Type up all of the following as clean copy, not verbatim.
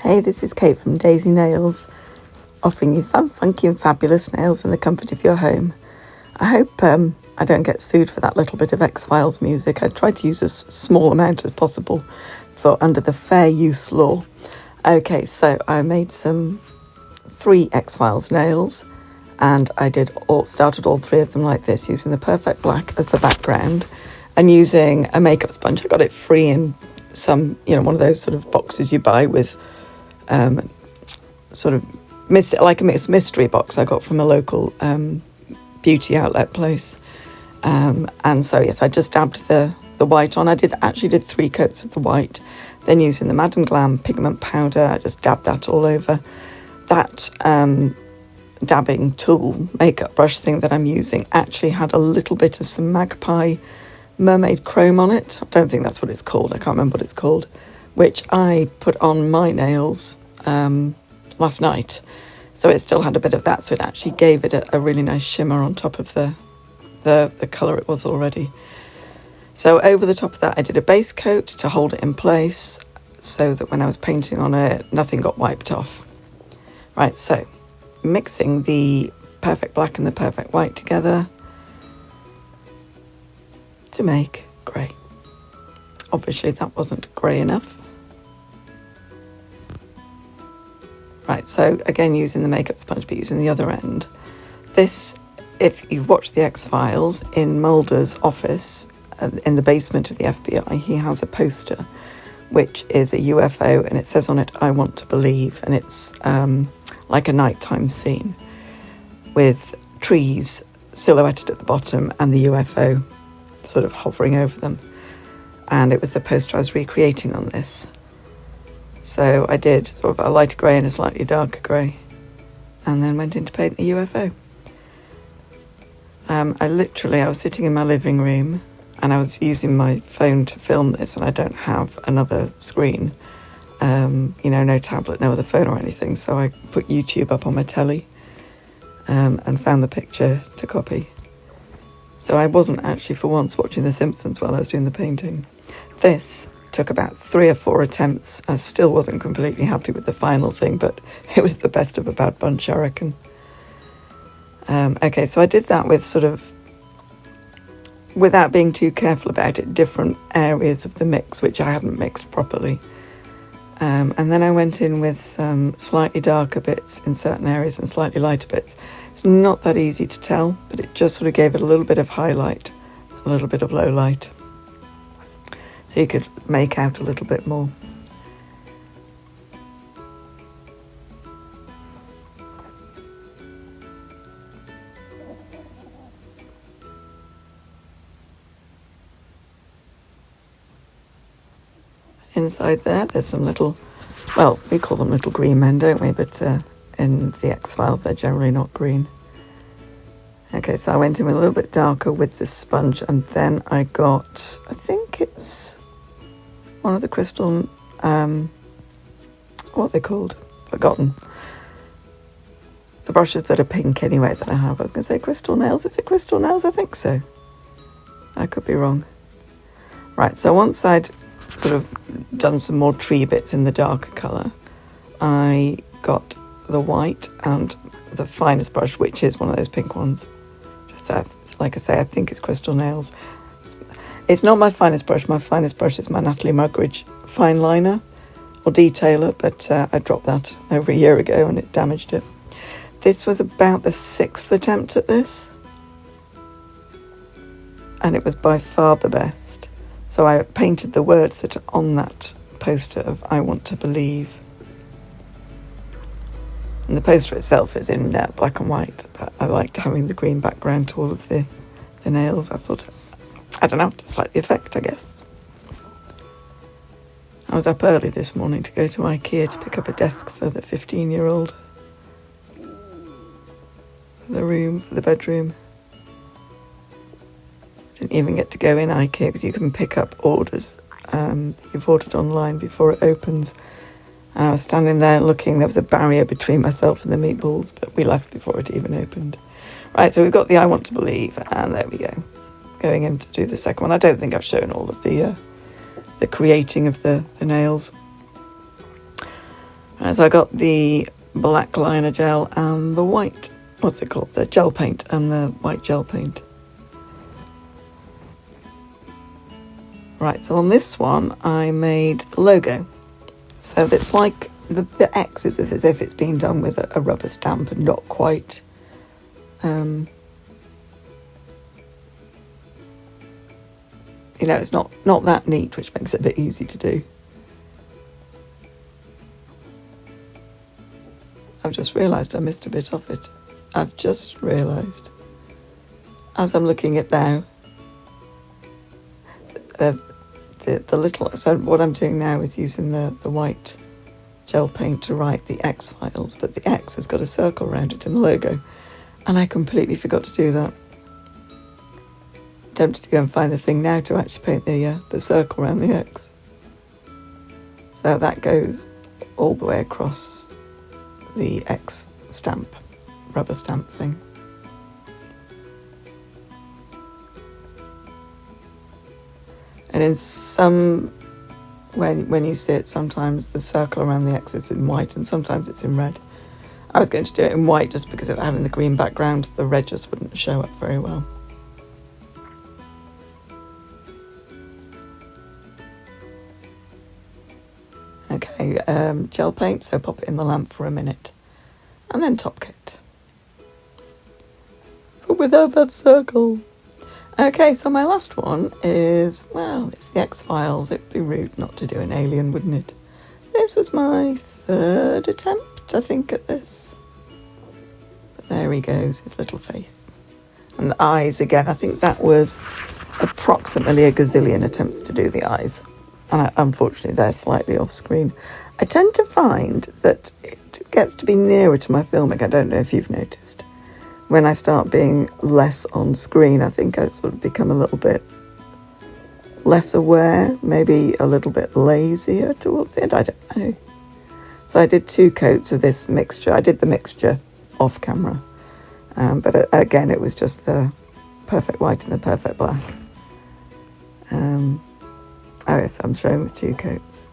Hey, this is Kate from Daisy Nails, offering you fun, funky and fabulous nails in the comfort of your home. I hope I don't get sued for that little bit of X-Files music. I tried to use as small amount as possible for under the fair use law. Okay, so I made 3 X-Files nails, and I started all 3 of them like this, using the Perfect Black as the background and using a makeup sponge. I got it free in some, one of those sort of boxes you buy with sort of like a mystery box I got from a local beauty outlet place. And so, yes, I just dabbed the white on. I actually did 3 coats of the white. Then using the Madam Glam pigment powder, I just dabbed that all over. That dabbing tool, makeup brush thing that I'm using actually had a little bit of some Magpie mermaid chrome on it. I don't think that's what it's called. I can't remember what it's called, which I put on my nails last night. So it still had a bit of that, so it actually gave it a really nice shimmer on top of the colour it was already. So over the top of that, I did a base coat to hold it in place so that when I was painting on it, nothing got wiped off. Right, so mixing the Perfect Black and the Perfect White together to make grey. Obviously that wasn't grey enough. Right, so again using the makeup sponge but using the other end. This, if you've watched the X-Files, in Mulder's office in the basement of the FBI, he has a poster which is a UFO, and it says on it, "I want to believe," and it's like a nighttime scene with trees silhouetted at the bottom and the UFO sort of hovering over them. And it was the poster I was recreating on this. So I did sort of a lighter grey and a slightly darker grey, and then went in to paint the UFO. I was sitting in my living room and I was using my phone to film this, and I don't have another screen, no tablet, no other phone or anything. So I put YouTube up on my telly and found the picture to copy. So I wasn't actually for once watching The Simpsons while I was doing the painting. This took about 3 or 4 attempts. I still wasn't completely happy with the final thing, but it was the best of a bad bunch, I reckon. Okay, so I did that with sort of, without being too careful about it, different areas of the mix which I hadn't mixed properly. And then I went in with some slightly darker bits in certain areas and slightly lighter bits. It's not that easy to tell, but it just sort of gave it a little bit of highlight, a little bit of low light. So you could make out a little bit more. Inside there's some little, well, we call them little green men, don't we? But in the X-Files, they're generally not green. Okay, so I went in with a little bit darker with the sponge, and then I got, I think it's one of the crystal, what are they called? Forgotten. The brushes that are pink anyway that I have. I was going to say crystal nails. Is it crystal nails? I think so. I could be wrong. Right, so once I'd sort of done some more tree bits in the darker colour, I got the white and the finest brush, which is one of those pink ones. Just like I say, I think it's crystal nails. It's not my finest brush. My finest brush is my Natalie Mugridge fine liner or detailer, but I dropped that over a year ago and it damaged it. This was about the 6th attempt at this, and it was by far the best. So I painted the words that are on that poster of "I want to believe." And the poster itself is in black and white, but I liked having the green background to all of the nails. I thought, I don't know, just like the effect, I guess. I was up early this morning to go to IKEA to pick up a desk for the 15-year-old. For the bedroom. Didn't even get to go in IKEA because you can pick up orders you've ordered online before it opens. And I was standing there looking, there was a barrier between myself and the meatballs, but we left before it even opened. Right, so we've got the "I want to believe," and there we go. Going in to do the second one. I don't think I've shown all of the creating of the nails. So I got the black liner gel and the white, what's it called? The gel paint and the white gel paint. Right, so on this one I made the logo. So it's like the X is as if it's been done with a rubber stamp and not quite it's not that neat, which makes it a bit easy to do. I've just realised I missed a bit of it. I've just realised as I'm looking at now. The little, so what I'm doing now is using the white gel paint to write the X files, but the X has got a circle around it in the logo, and I completely forgot to do that. I'm tempted to go and find the thing now to actually paint the circle around the X. So that goes all the way across the X stamp, rubber stamp thing. And in some, when you see it, sometimes the circle around the X is in white and sometimes it's in red. I was going to do it in white just because of having the green background, the red just wouldn't show up very well. Okay, gel paint, so pop it in the lamp for a minute and then top coat. But without that circle. Okay, so my last one is, well, it's the X-Files. It'd be rude not to do an alien, wouldn't it? This was my third attempt, I think, at this. But there he goes, his little face. And the eyes, again, I think that was approximately a gazillion attempts to do the eyes. And unfortunately, they're slightly off screen. I tend to find that it gets to be nearer to my filming. I don't know if you've noticed. When I start being less on screen, I think I sort of become a little bit less aware, maybe a little bit lazier towards the end, I don't know. So I did 2 coats of this mixture. I did the mixture off camera, but again, it was just the perfect white and the perfect black. Yes, I'm showing the 2 coats.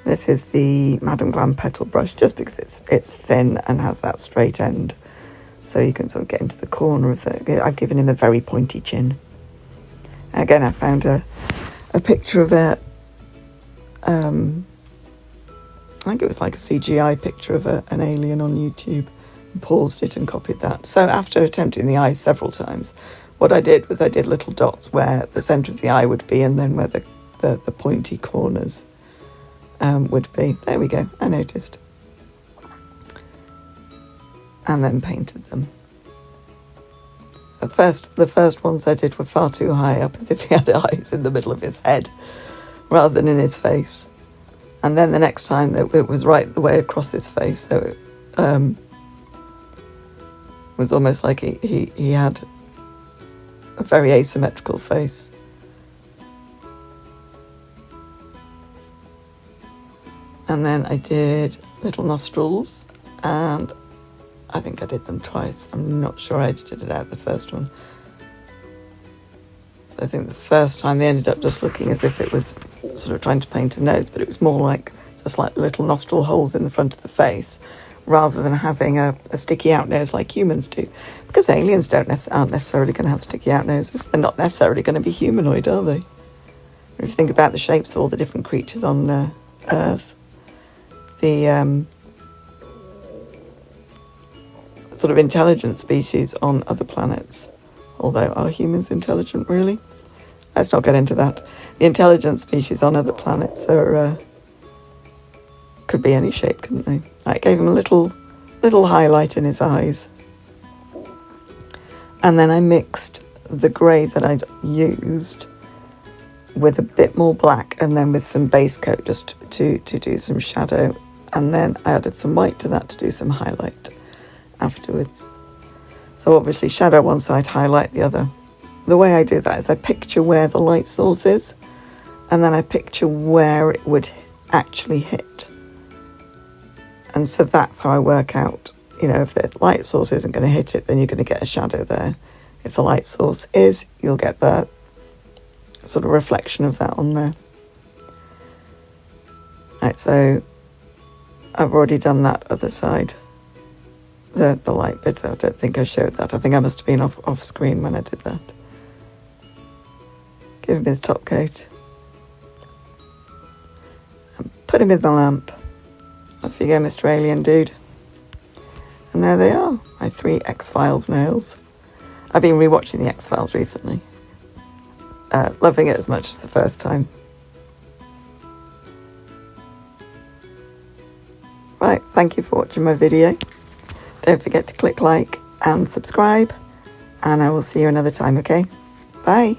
This is the Madam Glam petal brush, just because it's thin and has that straight end, so you can sort of get into the corner of it. I've given him a very pointy chin. Again, I found a picture of it. I think it was like a CGI picture of an alien on YouTube, and paused it and copied that. So after attempting the eye several times, what I did was I did little dots where the centre of the eye would be, and then where the pointy corners would be. There we go, I noticed. And then painted them. The first ones I did were far too high up, as if he had eyes in the middle of his head rather than in his face. And then the next time it was right the way across his face, so it was almost like he had a very asymmetrical face. And then I did little nostrils, and I think I did them twice. I'm not sure I edited it out the first one. I think the first time they ended up just looking as if it was sort of trying to paint a nose, but it was more like just like little nostril holes in the front of the face, rather than having a sticky out nose like humans do. Because aliens aren't necessarily going to have sticky out noses. They're not necessarily going to be humanoid, are they? If you think about the shapes of all the different creatures on Earth, the sort of intelligent species on other planets, although are humans intelligent, really? Let's not get into that. The intelligent species on other planets could be any shape, couldn't they? I gave him a little highlight in his eyes. And then I mixed the grey that I'd used with a bit more black, and then with some base coat just to do some shadow. And then I added some white to that to do some highlight afterwards. So obviously shadow one side, highlight the other. The way I do that is I picture where the light source is, and then I picture where it would actually hit. And so that's how I work out, if the light source isn't going to hit it, then you're going to get a shadow there. If the light source is, you'll get the sort of reflection of that on there. Right, so I've already done that other side. The light bit, I don't think I showed that. I think I must have been off screen when I did that. Give him his top coat. And put him in the lamp. Off you go, Mr. Alien Dude. And there they are, my 3 X-Files nails. I've been rewatching the X-Files recently. Loving it as much as the first time. Right, thank you for watching my video. Don't forget to click like and subscribe. And I will see you another time, okay? Bye.